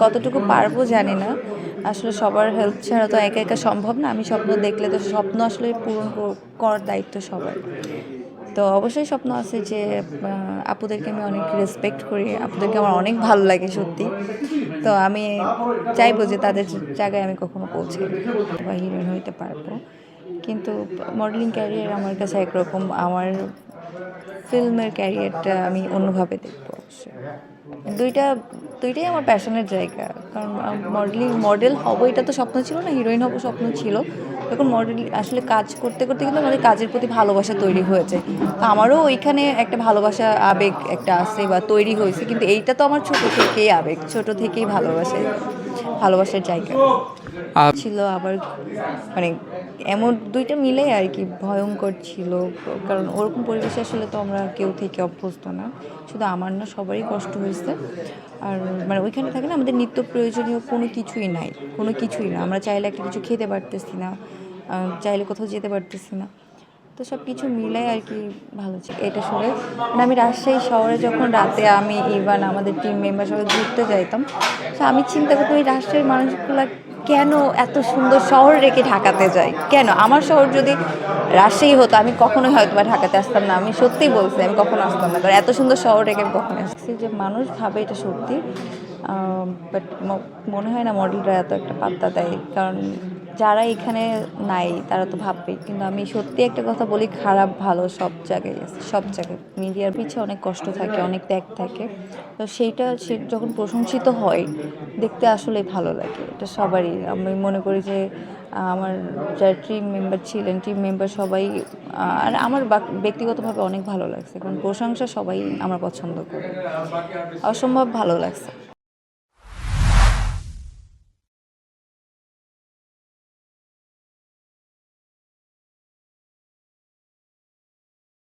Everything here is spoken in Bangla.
কতটুকু পারবো জানি না। আসলে সবার হেল্প ছাড়া তো একা একা সম্ভব না। আমি স্বপ্ন দেখলে তো স্বপ্ন আসলে পূরণ করার দায়িত্ব সবার। তো অবশ্যই স্বপ্ন আছে যে আপুদেরকে আমি অনেক রেসপেক্ট করি, আপুদেরকে আমার অনেক ভালো লাগে সত্যি। তো আমি চাইবো যে তাদের জায়গায় আমি কখনো পৌঁছাই বা হিরোইন হইতে পারবো। কিন্তু মডেলিং ক্যারিয়ার আমার কাছে একরকম, আমার ফিল্মের ক্যারিয়ারটা আমি অন্যভাবে দেখবো অবশ্যই। দুইটা দুইটাই আমার প্যাশনের জায়গা। কারণ মডেল হবো এটা তো স্বপ্ন ছিল না, হিরোইন হবো স্বপ্ন ছিল। তখন মডেল আসলে কাজ করতে করতে কিন্তু আমাদের কাজের প্রতি ভালোবাসা তৈরি হয়েছে। তো আমারও ওইখানে একটা ভালোবাসা আবেগ একটা আছে বা তৈরি হয়েছে, কিন্তু এইটা তো আমার ছোট থেকেই আবেগ, ছোট থেকেই ভালোবাসার জায়গা ছিল। আবার মানে এমন দুইটা মিলে আর কি ভয়ঙ্কর ছিল। কারণ ওরকম পরিবেশে আসলে তো আমরা কেউ থেকে অভ্যস্ত না, শুধু আমার না সবারই কষ্ট হয়েছে। আর মানে ওইখানে থাকে না, আমাদের নিত্য প্রয়োজনীয় কোনো কিছুই নাই, কোনো কিছুই না। আমরা চাইলে একটা কিছু খেতে পারতেছি না, চাইলে কোথাও যেতে পারতেছি না। তো সব কিছু মিলাই আর কি ভালো ছিল এটা শুনে। মানে আমি রাজশাহী শহরে যখন রাতে আমি ইভান আমাদের টিম মেম্বার সবাই ঘুরতে যাইতাম, তো আমি চিন্তা করতাম এই রাজশাহীর মানুষগুলা কেন এত সুন্দর শহর রেখে ঢাকাতে যায়, কেন? আমার শহর যদি রাজশাহী হতো আমি কখনোই হয়তো বা ঢাকাতে আসতাম না। আমি সত্যিই বলছি আমি কখনো আসতাম না, কারণ এত সুন্দর শহর রেখে আমি কখনো আসছি। যে মানুষ ভাবে এটা সত্যি, বাট মনে হয় না মডেলরা এত একটা পাত্তা দেয়। কারণ যারা এখানে নাই তারা তো ভাববেই। কিন্তু আমি সত্যি একটা কথা বলি, খারাপ ভালো সব জায়গায় আছে, সব জায়গায়। মিডিয়ার পিছে অনেক কষ্ট থাকে, অনেক ত্যাগ থাকে। তো সেইটা সে যখন প্রশংসিত হয় দেখতে আসলেই ভালো লাগে, এটা সবারই। আমি মনে করি যে আমার যারা টিম মেম্বার ছিলেন, টিম মেম্বার সবাই আর আমার ব্যক্তিগতভাবে অনেক ভালো লাগছে, কারণ প্রশংসা সবাই আমার পছন্দ করে। অসম্ভব ভালো লাগছে।